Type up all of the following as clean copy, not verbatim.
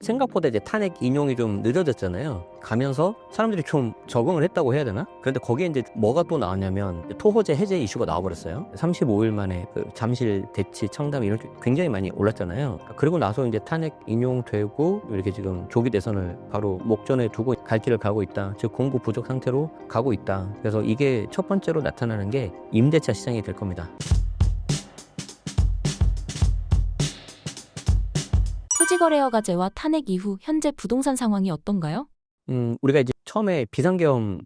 생각보다 이제 탄핵 인용이 좀 늦어졌잖아요. 가면서 사람들이 좀 적응을 했다고 해야 되나? 그런데 거기에 이제 뭐가 또 나왔냐면 토호제 해제 이슈가 나와버렸어요. 35일 만에 그 잠실, 대치, 청담 이런 게 굉장히 많이 올랐잖아요. 그리고 나서 이제 탄핵 인용되고 이렇게 지금 조기 대선을 바로 목전에 두고 갈 길을 가고 있다. 즉 공급 부족 상태로 가고 있다. 그래서 이게 첫 번째로 나타나는 게 임대차 시장이 될 겁니다. 토지거래허가제와 탄핵 이후 현재 부동산 상황이 어떤가요? 우리가 이제 처음에 비상계엄으로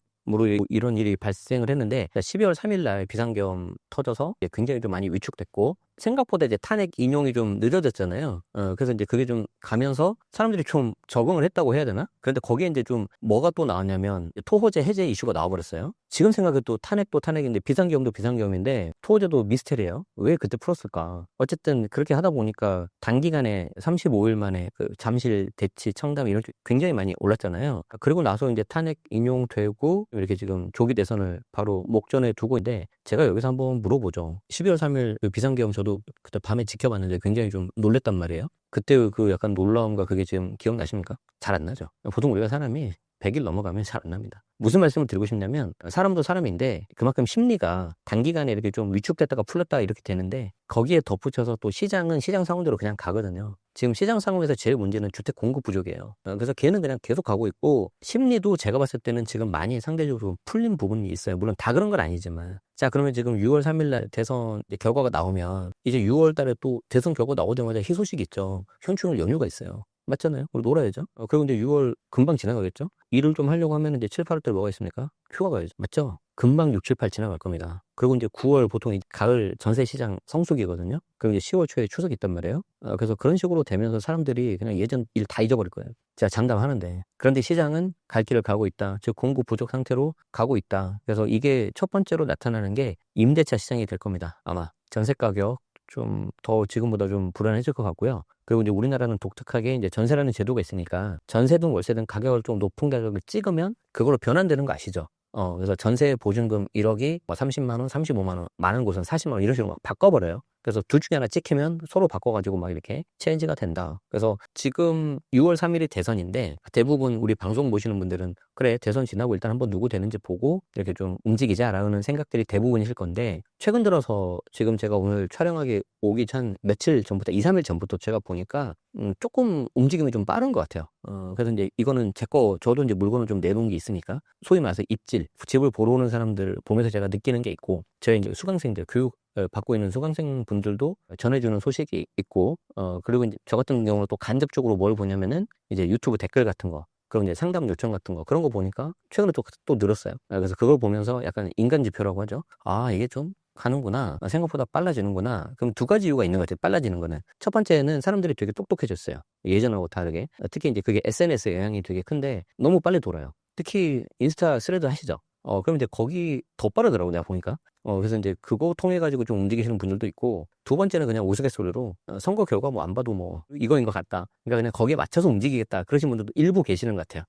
이런 일이 발생을 했는데 12월 3일 날 비상계엄 터져서 굉장히 좀 많이 위축됐고 생각보다 이제 탄핵 인용이 좀 늦어졌잖아요. 그래서 이제 그게 좀 가면서 사람들이 좀 적응을 했다고 해야 되나? 그런데 거기에 이제 좀 뭐가 또 나왔냐면 토호제 해제 이슈가 나와버렸어요. 지금 생각해도 탄핵도 탄핵인데 비상계엄도 비상계엄인데 토호제도 미스테리예요. 왜 그때 풀었을까? 어쨌든 그렇게 하다 보니까 단기간에 35일 만에 그 잠실, 대치, 청담 이런 게 굉장히 많이 올랐잖아요. 그리고 나서 이제 탄핵 인용되고 이렇게 지금 조기 대선을 바로 목전에 두고 있는데 제가 여기서 한번 물어보죠. 12월 3일 그 비상계엄 저도 그때 밤에 지켜봤는데 굉장히 좀 놀랬단 말이에요. 그때 그 약간 놀라움과 그게 지금 기억나십니까? 잘 안 나죠. 보통 우리가 사람이 100일 넘어가면 잘 안 납니다. 무슨 말씀을 드리고 싶냐면 사람도 사람인데 그만큼 심리가 단기간에 이렇게 좀 위축됐다가 풀렸다가 이렇게 되는데 거기에 덧붙여서 또 시장은 시장 상황대로 그냥 가거든요. 지금 시장 상황에서 제일 문제는 주택 공급 부족이에요. 그래서 걔는 그냥 계속 가고 있고 심리도 제가 봤을 때는 지금 많이 상대적으로 풀린 부분이 있어요. 물론 다 그런 건 아니지만 자 그러면 지금 6월 3일 날 대선 결과가 나오면 이제 6월 달에 또 대선 결과 나오자마자 희소식이 있죠. 현충일 연휴가 있어요. 맞잖아요. 우리 놀아야죠. 그리고 이제 6월 금방 지나가겠죠? 일을 좀 하려고 하면 이제 7, 8월 때 뭐가 있습니까? 휴가 가야죠. 맞죠? 금방 6, 7, 8 지나갈 겁니다. 그리고 이제 9월 보통 가을 전세 시장 성수기거든요. 그리고 이제 10월 초에 추석이 있단 말이에요. 그래서 그런 식으로 되면서 사람들이 그냥 예전 일 다 잊어버릴 거예요. 제가 장담하는데. 그런데 시장은 갈 길을 가고 있다. 즉 공급 부족 상태로 가고 있다. 그래서 이게 첫 번째로 나타나는 게 임대차 시장이 될 겁니다. 아마 전세 가격 좀 더 지금보다 좀 불안해질 것 같고요. 그리고 이제 우리나라는 독특하게 이제 전세라는 제도가 있으니까 전세든 월세든 가격을 좀 높은 가격을 찍으면 그걸로 변환되는 거 아시죠? 그래서 전세 보증금 1억이 뭐 30만 원, 35만 원, 많은 곳은 40만 원 이런 식으로 막 바꿔버려요. 그래서 둘 중에 하나 찍히면 서로 바꿔가지고 막 이렇게 체인지가 된다. 그래서 지금 6월 3일이 대선인데 대부분 우리 방송 보시는 분들은 그래 대선 지나고 일단 한번 누구 되는지 보고 이렇게 좀 움직이자라는 생각들이 대부분이실 건데 최근 들어서 지금 제가 오늘 촬영하기 오기 전 며칠 전부터 2, 3일 전부터 제가 보니까 조금 움직임이 좀 빠른 것 같아요. 그래서 이제 이거는 저도 이제 물건을 좀 내놓은 게 있으니까 소위 말해서 입질, 집을 보러 오는 사람들 보면서 제가 느끼는 게 있고 저희 이제 수강생들 교육 받고 있는 수강생 분들도 전해주는 소식이 있고 그리고 이제 저 같은 경우는 또 간접적으로 뭘 보냐면은 이제 유튜브 댓글 같은 거 그런 이제 상담 요청 같은 거 그런 거 보니까 최근에 또 늘었어요. 그래서 그걸 보면서 약간 인간 지표라고 하죠. 아 이게 좀 가는구나. 생각보다 빨라지는구나. 그럼 두 가지 이유가 있는 것 같아요. 빨라지는 거는. 첫 번째는 사람들이 되게 똑똑해졌어요. 예전하고 다르게. 특히 이제 그게 SNS의 영향이 되게 큰데 너무 빨리 돌아요. 특히 인스타 스레드 하시죠? 그럼 이제 거기 더 빠르더라고, 내가 보니까. 그래서 이제 그거 통해가지고 좀 움직이시는 분들도 있고, 두 번째는 그냥 우스갯소리로, 선거 결과 뭐 안 봐도 뭐, 이거인 것 같다. 그러니까 그냥 거기에 맞춰서 움직이겠다. 그러신 분들도 일부 계시는 것 같아요.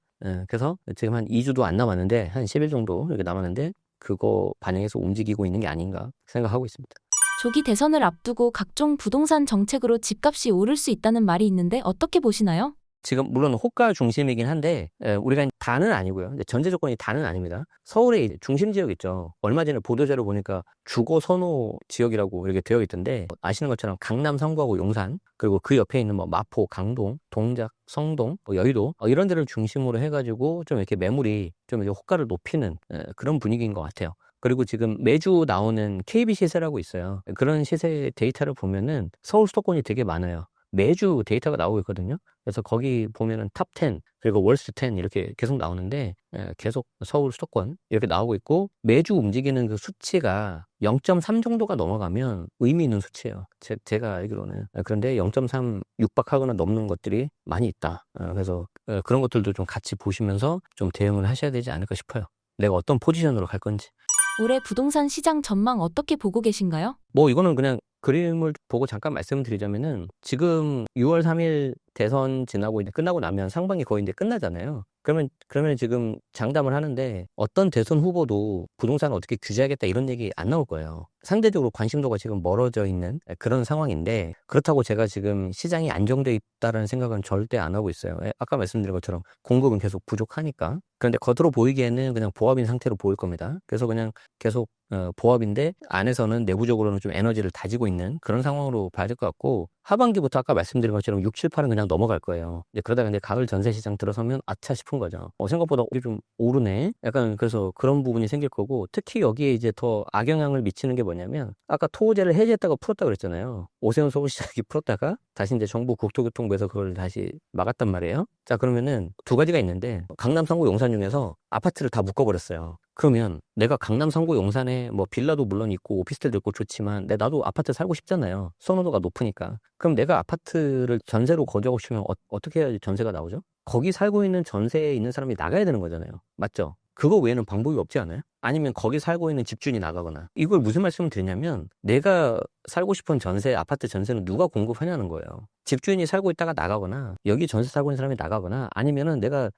그래서 지금 한 2주도 안 남았는데, 한 10일 정도 이렇게 남았는데, 그거 반영해서 움직이고 있는 게 아닌가 생각하고 있습니다. 조기 대선을 앞두고 각종 부동산 정책으로 집값이 오를 수 있다는 말이 있는데 어떻게 보시나요? 지금 물론 호가 중심이긴 한데 우리가 다는 아니고요. 전제 조건이 다는 아닙니다. 서울의 이제 중심 지역 있죠. 얼마 전에 보도자료 보니까 주거 선호 지역이라고 이렇게 되어 있던데 아시는 것처럼 강남, 성구하고 용산 그리고 그 옆에 있는 뭐 마포, 강동, 동작, 성동, 뭐 여의도 이런 데를 중심으로 해가지고 좀 이렇게 매물이 좀 이제 호가를 높이는 그런 분위기인 것 같아요. 그리고 지금 매주 나오는 KB 시세라고 있어요. 그런 시세 데이터를 보면은 서울 수도권이 되게 많아요. 매주 데이터가 나오고 있거든요. 그래서 거기 보면은 탑 10, 그리고 월스트 10 이렇게 계속 나오는데 계속 서울 수도권 이렇게 나오고 있고 매주 움직이는 그 수치가 0.3 정도가 넘어가면 의미 있는 수치예요. 제가 알기로는. 그런데 0.3 육박하거나 넘는 것들이 많이 있다. 그래서 그런 것들도 좀 같이 보시면서 좀 대응을 하셔야 되지 않을까 싶어요. 내가 어떤 포지션으로 갈 건지. 올해 부동산 시장 전망 어떻게 보고 계신가요? 뭐 이거는 그냥 그림을 보고 잠깐 말씀을 드리자면은 지금 6월 3일 대선 지나고 이제 끝나고 나면 상반기 거의 이제 끝나잖아요. 그러면 지금 장담을 하는데 어떤 대선 후보도 부동산을 어떻게 규제하겠다 이런 얘기 안 나올 거예요. 상대적으로 관심도가 지금 멀어져 있는 그런 상황인데 그렇다고 제가 지금 시장이 안정돼 있다는 생각은 절대 안 하고 있어요. 아까 말씀드린 것처럼 공급은 계속 부족하니까. 그런데 겉으로 보이기에는 그냥 보합인 상태로 보일 겁니다. 그래서 그냥 계속 보합인데 안에서는 내부적으로는 좀 에너지를 다지고 있는 그런 상황으로 봐야 될 것 같고 하반기부터 아까 말씀드린 것처럼 6, 7, 8은 그냥 넘어갈 거예요. 이제 그러다가 이제 가을 전세 시장 들어서면 아차 싶은 거죠. 생각보다 이게 좀 오르네. 약간 그래서 그런 부분이 생길 거고 특히 여기에 이제 더 악영향을 미치는 게 뭐냐면 아까 토호제를 해제했다가 풀었다고 그랬잖아요. 오세훈 서울시장이 풀었다가 다시 이제 정부 국토교통부에서 그걸 다시 막았단 말이에요. 자, 그러면은 두 가지가 있는데 강남, 성구, 용산 중에서 아파트를 다 묶어버렸어요. 그러면 내가 강남, 성구, 용산에 뭐 빌라도 물론 있고 오피스텔도 있고 좋지만 나도 아파트 살고 싶잖아요. 선호도가 높으니까. 그럼 내가 아파트를 전세로 거주하고 싶으면 어떻게 해야지 전세가 나오죠? 거기 살고 있는 전세에 있는 사람이 나가야 되는 거잖아요. 맞죠? 그거 외에는 방법이 없지 않아요? 아니면 거기 살고 있는 집주인이 나가거나. 이걸 무슨 말씀을 드리냐면 내가 살고 싶은 전세, 아파트 전세는 누가 공급하냐는 거예요. 집주인이 살고 있다가 나가거나 여기 전세 살고 있는 사람이 나가거나 아니면은 내가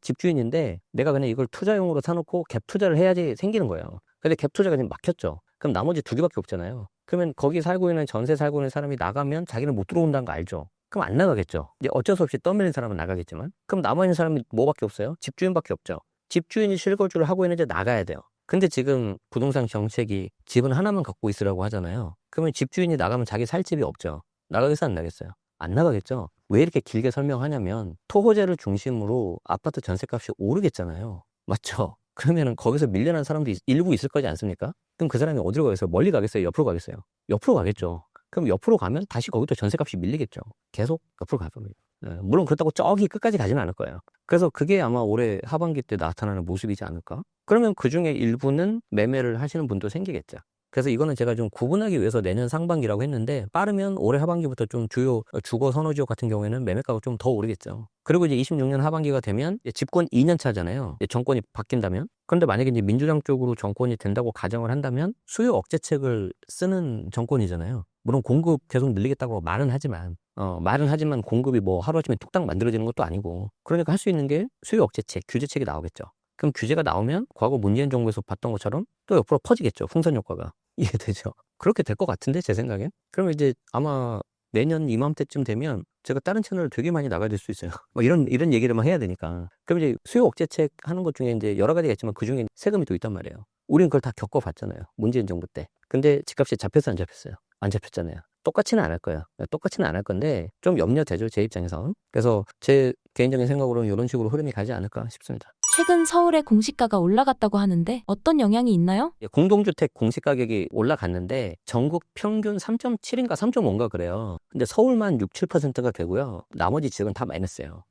집주인인데 내가 그냥 이걸 투자용으로 사놓고 갭 투자를 해야지 생기는 거예요. 근데 갭 투자가 지금 막혔죠. 그럼 나머지 두 개밖에 없잖아요. 그러면 거기 살고 있는 전세 살고 있는 사람이 나가면 자기는 못 들어온다는 거 알죠? 그럼 안 나가겠죠. 이제 어쩔 수 없이 떠밀린 사람은 나가겠지만 그럼 남아있는 사람이 뭐밖에 없어요? 집주인밖에 없죠. 집주인이 실거주를 하고 있는데 나가야 돼요. 근데 지금 부동산 정책이 집은 하나만 갖고 있으라고 하잖아요. 그러면 집주인이 나가면 자기 살 집이 없죠. 나가겠어 안 나가겠어요? 안 나가겠죠. 왜 이렇게 길게 설명하냐면 토호제를 중심으로 아파트 전세값이 오르겠잖아요. 맞죠? 그러면은 거기서 밀려난 사람도 일부 있을 거지 않습니까? 그럼 그 사람이 어디로 가겠어요? 멀리 가겠어요? 옆으로 가겠어요? 옆으로 가겠죠. 그럼 옆으로 가면 다시 거기도 전세값이 밀리겠죠. 계속 옆으로 갈 겁니다. 물론 그렇다고 저기 끝까지 가지는 않을 거예요. 그래서 그게 아마 올해 하반기 때 나타나는 모습이지 않을까? 그러면 그 중에 일부는 매매를 하시는 분도 생기겠죠. 그래서 이거는 제가 좀 구분하기 위해서 내년 상반기라고 했는데 빠르면 올해 하반기부터 좀 주요 주거 선호 지역 같은 경우에는 매매가가 좀 더 오르겠죠. 그리고 이제 26년 하반기가 되면 집권 2년 차잖아요. 정권이 바뀐다면. 그런데 만약에 이제 민주당 쪽으로 정권이 된다고 가정을 한다면 수요 억제책을 쓰는 정권이잖아요. 물론 공급 계속 늘리겠다고 말은 하지만 공급이 뭐 하루아침에 뚝딱 만들어지는 것도 아니고 그러니까 할 수 있는 게 수요 억제책, 규제책이 나오겠죠. 그럼 규제가 나오면 과거 문재인 정부에서 봤던 것처럼 또 옆으로 퍼지겠죠. 풍선 효과가. 이해되죠? 그렇게 될 것 같은데 제 생각엔. 그러면 이제 아마 내년 이맘때쯤 되면 제가 다른 채널을 되게 많이 나가야 될 수 있어요. 뭐 이런 얘기를만 해야 되니까. 그럼 이제 수요 억제책 하는 것 중에 이제 여러 가지가 있지만 그 중에 세금이 또 있단 말이에요. 우린 그걸 다 겪어봤잖아요. 문재인 정부 때. 근데 집값이 잡혔어요, 안 잡혔어요? 안 잡혔잖아요. 똑같이는 안 할 거예요. 똑같이는 안 할 건데 좀 염려되죠, 제 입장에서. 그래서 제 개인적인 생각으로는 이런 식으로 흐름이 가지 않을까 싶습니다. 최근 서울의 공시가가 올라갔다고 하는데 어떤 영향이 있나요? 공동주택 공시가격이 올라갔는데 전국 평균 3.7인가 3.5인가 그래요. 근데 서울만 6, 7%가 되고요. 나머지 지역은 다 마이너스예요.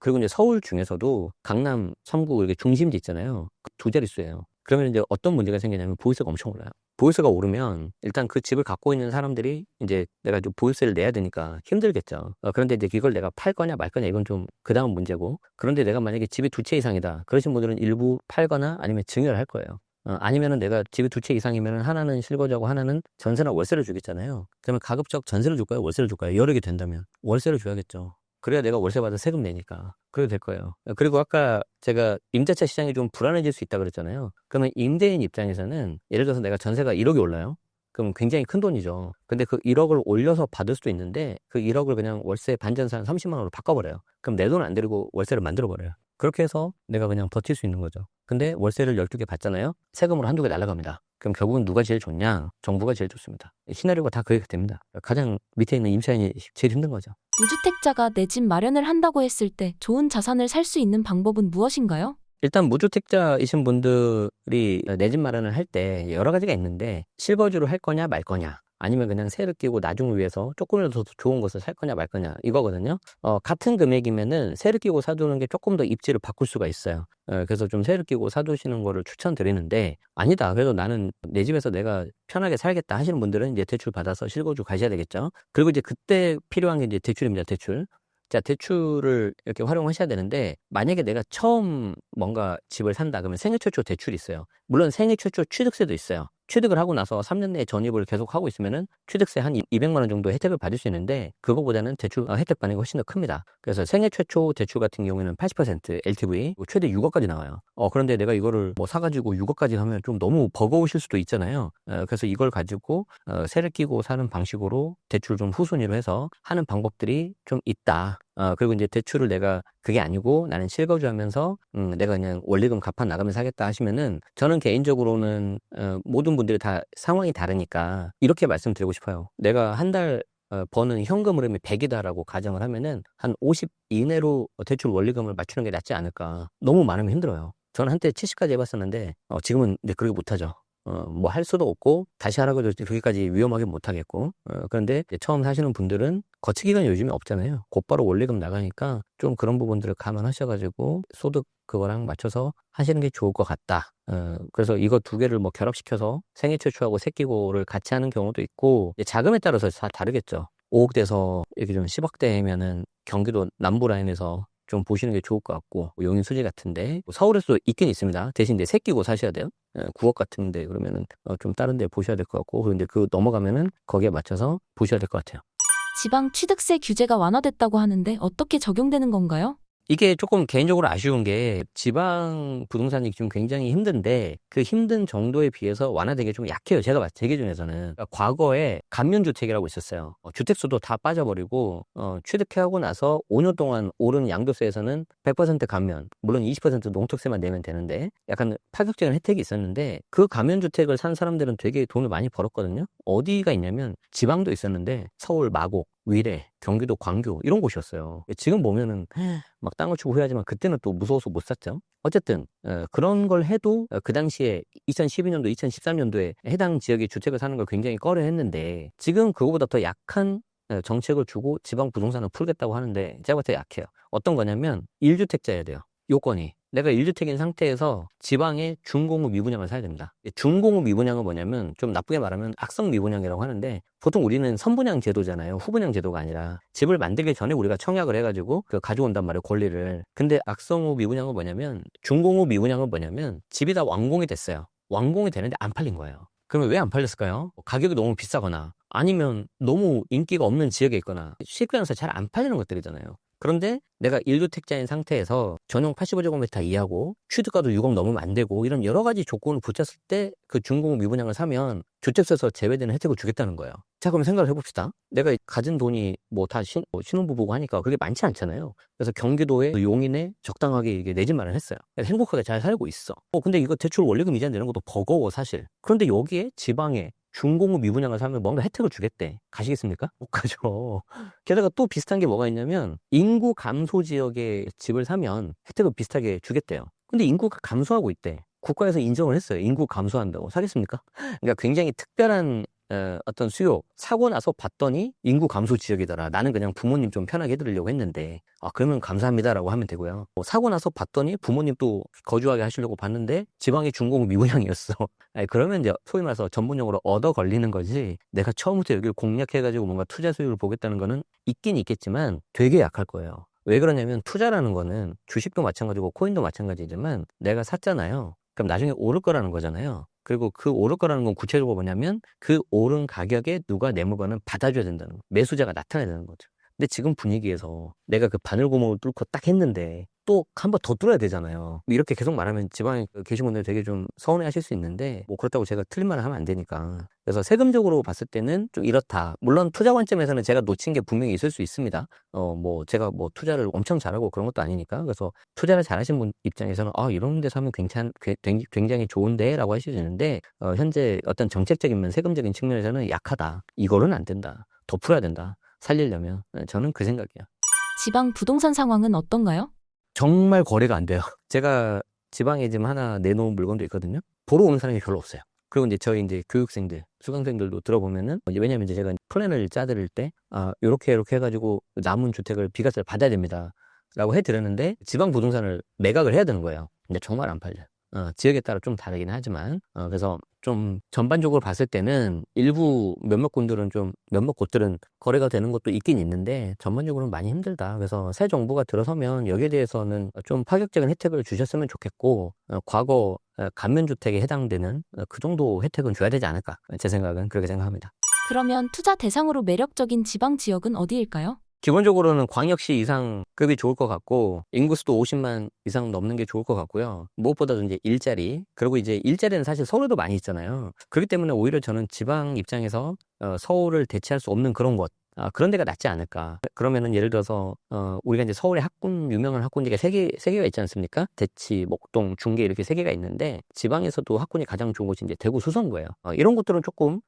그리고 이제 서울 중에서도 강남, 성구 이렇게 중심지 있잖아요. 두 자릿수예요. 그러면 이제 어떤 문제가 생기냐면 보유세가 엄청 올라요. 보유세가 오르면 일단 그 집을 갖고 있는 사람들이 이제 내가 좀 보유세를 내야 되니까 힘들겠죠. 그런데 이제 이걸 내가 팔 거냐 말 거냐 이건 좀 그 다음 문제고. 그런데 내가 만약에 집이 두 채 이상이다. 그러신 분들은 일부 팔거나 아니면 증여를 할 거예요. 아니면은 내가 집이 두 채 이상이면은 하나는 실거주하고 하나는 전세나 월세를 주겠잖아요. 그러면 가급적 전세를 줄까요? 월세를 줄까요? 여러 개 된다면 월세를 줘야겠죠. 그래야 내가 월세 받아 세금 내니까. 그래도 될 거예요. 그리고 아까 제가 임대차 시장이 좀 불안해질 수 있다 그랬잖아요. 그러면 임대인 입장에서는 예를 들어서 내가 전세가 1억이 올라요. 그럼 굉장히 큰 돈이죠. 근데 그 1억을 올려서 받을 수도 있는데 그 1억을 그냥 월세 반전세 한 30만 원으로 바꿔버려요. 그럼 내 돈을 안 들이고 월세를 만들어버려요. 그렇게 해서 내가 그냥 버틸 수 있는 거죠. 근데 월세를 12개 받잖아요. 세금으로 한두 개 날아갑니다. 그럼 결국은 누가 제일 좋냐? 정부가 제일 좋습니다. 시나리오가 다 그렇게 됩니다. 가장 밑에 있는 임차인이 제일 힘든 거죠. 무주택자가 내 집 마련을 한다고 했을 때 좋은 자산을 살 수 있는 방법은 무엇인가요? 일단 무주택자이신 분들이 내 집 마련을 할 때 여러 가지가 있는데 실거주를 할 거냐 말 거냐 아니면 그냥 세를 끼고 나중을 위해서 조금이라도 더 좋은 것을 살 거냐 말 거냐 이거거든요. 같은 금액이면은 세를 끼고 사두는 게 조금 더 입지를 바꿀 수가 있어요. 그래서 좀 세를 끼고 사두시는 거를 추천드리는데 아니다. 그래도 나는 내 집에서 내가 편하게 살겠다 하시는 분들은 이제 대출 받아서 실거주 가셔야 되겠죠. 그리고 이제 그때 필요한 게 이제 대출입니다. 대출. 자, 대출을 이렇게 활용하셔야 되는데 만약에 내가 처음 뭔가 집을 산다 그러면 생애 최초 대출이 있어요. 물론 생애 최초 취득세도 있어요. 취득을 하고 나서 3년 내에 전입을 계속 하고 있으면은 취득세 한 200만 원 정도 혜택을 받을 수 있는데 그거보다는 대출 혜택 받는 게 훨씬 더 큽니다. 그래서 생애 최초 대출 같은 경우에는 80% LTV 최대 6억까지 나와요. 그런데 내가 이거를 뭐 사가지고 6억까지 하면 좀 너무 버거우실 수도 있잖아요. 그래서 이걸 가지고 세를 끼고 사는 방식으로 대출 좀 후순위로 해서 하는 방법들이 좀 있다. 그리고 이제 대출을 내가 그게 아니고 나는 실거주하면서 내가 그냥 원리금 갚아 나가면서 하겠다 하시면은 저는 개인적으로는 모든 분들이 다 상황이 다르니까 이렇게 말씀드리고 싶어요. 내가 한 달 버는 현금 흐름이 100이다라고 가정을 하면은 한 50 이내로 대출 원리금을 맞추는 게 낫지 않을까. 너무 많으면 힘들어요. 저는 한때 70까지 해봤었는데 지금은 이제 그렇게 못하죠. 뭐 할 수도 없고 다시 하라고 해도 그렇게까지 위험하게 못하겠고 그런데 이제 처음 사시는 분들은 거치 기간이 요즘에 없잖아요. 곧바로 원리금 나가니까 좀 그런 부분들을 감안하셔가지고 소득 그거랑 맞춰서 하시는 게 좋을 것 같다. 그래서 이거 두 개를 뭐 결합시켜서 생애 최초하고 새끼고를 같이 하는 경우도 있고 이제 자금에 따라서 다 다르겠죠. 5억 돼서 이렇게 좀 10억대면은 경기도 남부 라인에서 좀 보시는 게 좋을 것 같고 용인 수지 같은데 서울에서도 있긴 있습니다. 대신 이제 새끼고 사셔야 돼요. 9억 같은데 그러면은 좀 다른 데 보셔야 될 것 같고 그런데 그 넘어가면은 거기에 맞춰서 보셔야 될 것 같아요. 지방 취득세 규제가 완화됐다고 하는데 어떻게 적용되는 건가요? 이게 조금 개인적으로 아쉬운 게 지방 부동산이 지금 굉장히 힘든데 그 힘든 정도에 비해서 완화되기 좀 약해요. 제가 봤을 때 제 기준에서는. 그러니까 과거에 감면주택이라고 있었어요. 주택수도 다 빠져버리고 취득해하고 나서 5년 동안 오른 양도세에서는 100% 감면, 물론 20% 농특세만 내면 되는데 약간 파격적인 혜택이 있었는데 그 감면주택을 산 사람들은 되게 돈을 많이 벌었거든요. 어디가 있냐면 지방도 있었는데 서울 마곡, 위례, 경기도 광교 이런 곳이었어요. 지금 보면은 막 땅을 주고 후회하지만 그때는 또 무서워서 못 샀죠. 어쨌든 그런 걸 해도 그 당시에 2012년도, 2013년도에 해당 지역의 주택을 사는 걸 굉장히 꺼려했는데 지금 그거보다 더 약한 정책을 주고 지방 부동산을 풀겠다고 하는데 제가 봤을 때 약해요. 어떤 거냐면 1주택자여야 돼요. 요건이. 내가 1주택인 상태에서 지방의 준공업 미분양을 사야 됩니다. 준공업 미분양은 뭐냐면 좀 나쁘게 말하면 악성 미분양이라고 하는데 보통 우리는 선분양 제도잖아요. 후분양 제도가 아니라 집을 만들기 전에 우리가 청약을 해가지고 가져온단 말이에요. 권리를. 근데 악성호 미분양은 뭐냐면 준공업 미분양은 뭐냐면 집이 다 완공이 됐어요. 완공이 되는데 안 팔린 거예요. 그러면 왜 안 팔렸을까요? 가격이 너무 비싸거나 아니면 너무 인기가 없는 지역에 있거나 쉽게 말해서 잘 안 팔리는 것들이잖아요. 그런데 내가 1주택자인 상태에서 전용 85제곱미터 이하고 취득가도 6억 넘으면 안 되고 이런 여러 가지 조건을 붙였을 때 그 준공업 미분양을 사면 주택세에서 제외되는 혜택을 주겠다는 거예요. 자, 그럼 생각을 해봅시다. 내가 가진 돈이 뭐 다 신혼부부고 하니까 그게 많지 않잖아요. 그래서 경기도의 용인에 적당하게 이게 내 집 마련했어요. 행복하게 잘 살고 있어. 근데 이거 대출 원리금 이자 내는 것도 버거워 사실. 그런데 여기에 지방에 준공업 미분양을 사면 뭔가 혜택을 주겠대. 가시겠습니까? 못 가죠. 게다가 또 비슷한 게 뭐가 있냐면 인구 감소 지역에 집을 사면 혜택을 비슷하게 주겠대요. 근데 인구가 감소하고 있대. 국가에서 인정을 했어요. 인구 감소한다고. 사겠습니까? 그러니까 굉장히 특별한 어떤 수요 사고 나서 봤더니 인구 감소 지역이더라. 나는 그냥 부모님 좀 편하게 해드리려고 했는데 그러면 감사합니다라고 하면 되고요. 사고 나서 봤더니 부모님 또 거주하게 하시려고 봤는데 지방의 준공업 미분양이었어. 아니, 그러면 이제 소위 말해서 전문용어로 얻어 걸리는 거지 내가 처음부터 여기를 공략해가지고 뭔가 투자 수익을 보겠다는 거는 있긴 있겠지만 되게 약할 거예요. 왜 그러냐면 투자라는 거는 주식도 마찬가지고 코인도 마찬가지지만 내가 샀잖아요. 그럼 나중에 오를 거라는 거잖아요. 그리고 그 오를 거라는 건 구체적으로 뭐냐면 그 오른 가격에 누가 내 물건을 받아줘야 된다는 거. 매수자가 나타나야 되는 거죠. 근데 지금 분위기에서 내가 그 바늘구멍을 뚫고 딱 했는데 또 한 번 더 뚫어야 되잖아요. 이렇게 계속 말하면 지방에 계신 분들 되게 좀 서운해 하실 수 있는데 뭐 그렇다고 제가 틀린 말을 하면 안 되니까. 그래서 세금적으로 봤을 때는 좀 이렇다. 물론 투자 관점에서는 제가 놓친 게 분명히 있을 수 있습니다. 뭐 제가 뭐 투자를 엄청 잘하고 그런 것도 아니니까. 그래서 투자를 잘하신 분 입장에서는 이런 데 사면 굉장히 좋은데 라고 하실 수 있는데 현재 어떤 정책적인 면 세금적인 측면에서는 약하다. 이거는 안 된다. 더 풀어야 된다. 살리려면 저는 그 생각이에요. 지방 부동산 상황은 어떤가요? 정말 거래가 안 돼요. 제가 지방에 지금 하나 내놓은 물건도 있거든요. 보러 오는 사람이 별로 없어요. 그리고 이제 저희 이제 교육생들, 수강생들도 들어보면은 왜냐면 이제 제가 플랜을 짜드릴 때 요렇게 해가지고 남은 주택을 비과세를 받아야 됩니다. 라고 해드렸는데 지방 부동산을 매각을 해야 되는 거예요. 근데 정말 안 팔려요. 지역에 따라 좀 다르긴 하지만 그래서 좀 전반적으로 봤을 때는 일부 몇몇 곳들은 거래가 되는 것도 있긴 있는데 전반적으로는 많이 힘들다. 그래서 새 정부가 들어서면 여기에 대해서는 좀 파격적인 혜택을 주셨으면 좋겠고, 과거 감면주택에 해당되는 그 정도 혜택은 줘야 되지 않을까. 제 생각은 그렇게 생각합니다. 그러면 투자 대상으로 매력적인 지방 지역은 어디일까요? 기본적으로는 광역시 이상급이 좋을 것 같고, 인구수도 50만 이상 넘는 게 좋을 것 같고요. 무엇보다도 이제 일자리, 그리고 이제 일자리는 사실 서울에도 많이 있잖아요. 그렇기 때문에 오히려 저는 지방 입장에서 서울을 대체할 수 없는 그런 곳, 그런 데가 낫지 않을까. 그러면은 예를 들어서 우리가 이제 서울에 유명한 학군지가 세 개가 있지 않습니까? 대치, 목동, 중계 이렇게 세 개가 있는데, 지방에서도 학군이 가장 좋은 곳이 이제 대구 수성구예요. 이런 곳들은 조금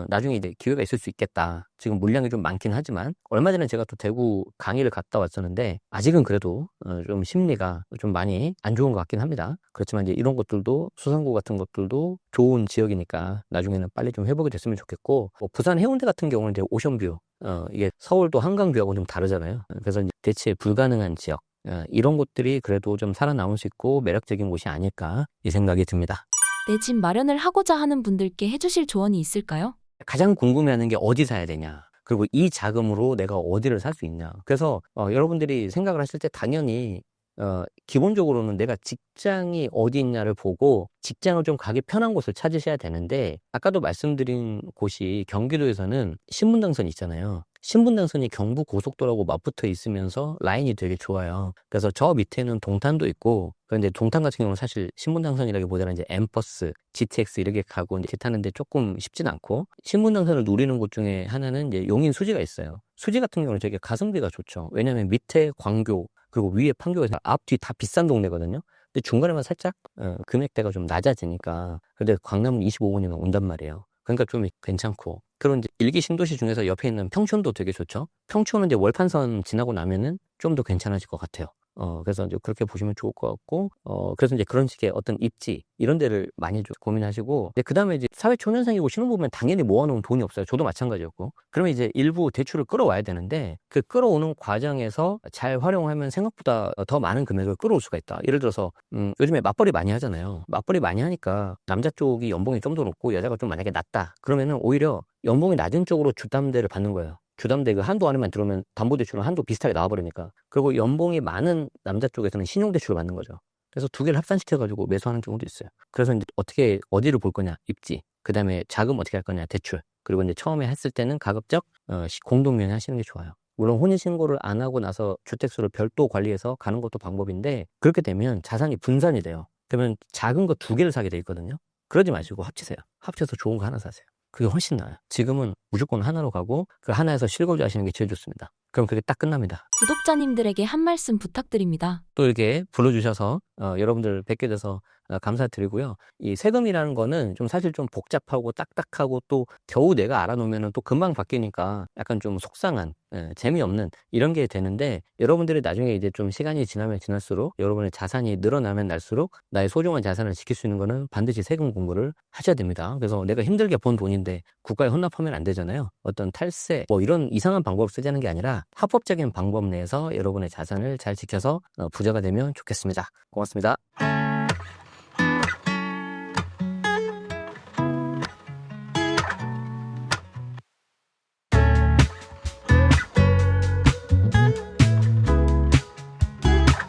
나중에 이제 기회가 있을 수 있겠다. 지금 물량이 좀 많긴 하지만, 얼마 전에 제가 또 대구 강의를 갔다 왔었는데, 아직은 그래도 좀 심리가 좀 많이 안 좋은 것 같긴 합니다. 그렇지만 이제 이런 것들도, 수성구 같은 것들도 좋은 지역이니까 나중에는 빨리 좀 회복이 됐으면 좋겠고, 뭐 부산 해운대 같은 경우는 이제 오션뷰, 이게 서울도 한강뷰하고 좀 다르잖아요. 그래서 이제 대체 불가능한 지역, 이런 곳들이 그래도 좀 살아남을 수 있고 매력적인 곳이 아닐까, 이 생각이 듭니다. 내 집 마련을 하고자 하는 분들께 해주실 조언이 있을까요? 가장 궁금해하는 게 어디 사야 되냐, 그리고 이 자금으로 내가 어디를 살 수 있냐. 그래서 여러분들이 생각을 하실 때 당연히 기본적으로는 내가 직장이 어디 있냐를 보고 직장을 좀 가기 편한 곳을 찾으셔야 되는데, 아까도 말씀드린 곳이 경기도에서는 신분당선이 있잖아요. 신분당선이 경부 고속도로하고 맞붙어 있으면서 라인이 되게 좋아요. 그래서 저 밑에는 동탄도 있고, 그런데 동탄 같은 경우는 사실 신분당선이라기보다는 이제 엠버스, GTX 이렇게 가고 이제 타는데 조금 쉽진 않고, 신분당선을 노리는 곳 중에 하나는 이제 용인 수지가 있어요. 수지 같은 경우는 되게 가성비가 좋죠. 왜냐면 밑에 광교, 그리고 위에 판교에서 앞, 뒤 다 비싼 동네거든요. 근데 중간에만 살짝 금액대가 좀 낮아지니까, 근데 강남은 25분이면 온단 말이에요. 그러니까 좀 괜찮고, 그런 이제 일기 신도시 중에서 옆에 있는 평촌도 되게 좋죠. 평촌은 이제 월판선 지나고 나면은 좀 더 괜찮아질 것 같아요. 그래서 이제 그렇게 보시면 좋을 것 같고, 그래서 이제 그런 식의 어떤 입지, 이런 데를 많이 좀 고민하시고, 그 다음에 이제 사회초년생이고 신혼부부면 당연히 모아놓은 돈이 없어요. 저도 마찬가지였고. 그러면 이제 일부 대출을 끌어와야 되는데, 그 끌어오는 과정에서 잘 활용하면 생각보다 더 많은 금액을 끌어올 수가 있다. 예를 들어서, 요즘에 맞벌이 많이 하잖아요. 맞벌이 많이 하니까 남자 쪽이 연봉이 좀 더 높고 여자가 좀 만약에 낮다. 그러면은 오히려 연봉이 낮은 쪽으로 주담대를 받는 거예요. 주담대 그 한도 안에만 들어오면 담보대출은 한도 비슷하게 나와버리니까. 그리고 연봉이 많은 남자 쪽에서는 신용대출을 받는 거죠. 그래서 두 개를 합산시켜가지고 매수하는 경우도 있어요. 그래서 이제 어디를 볼 거냐, 입지. 그 다음에 자금 어떻게 할 거냐, 대출. 그리고 이제 처음에 했을 때는 가급적 공동면에 하시는 게 좋아요. 물론 혼인신고를 안 하고 나서 주택수를 별도 관리해서 가는 것도 방법인데, 그렇게 되면 자산이 분산이 돼요. 그러면 작은 거 두 개를 사게 돼 있거든요. 그러지 마시고 합치세요. 합쳐서 좋은 거 하나 사세요. 그게 훨씬 나아요. 지금은 무조건 하나로 가고 그 하나에서 실거주 하시는 게 제일 좋습니다. 그럼 그게 딱 끝납니다. 구독자님들에게 한 말씀 부탁드립니다. 또 이렇게 불러주셔서 여러분들 뵙게 돼서 감사드리고요. 이 세금이라는 거는 좀 사실 좀 복잡하고 딱딱하고, 또 겨우 내가 알아놓으면 또 금방 바뀌니까 약간 좀 속상한, 재미없는 이런 게 되는데, 여러분들이 나중에 이제 좀 시간이 지나면 지날수록 여러분의 자산이 늘어나면 날수록 나의 소중한 자산을 지킬 수 있는 거는 반드시 세금 공부를 하셔야 됩니다. 그래서 내가 힘들게 번 돈인데 국가에 헌납하면 안 되잖아요. 어떤 탈세 뭐 이런 이상한 방법을 쓰자는 게 아니라 합법적인 방법 내에서 여러분의 자산을 잘 지켜서 부자가 되면 좋겠습니다. 고맙습니다.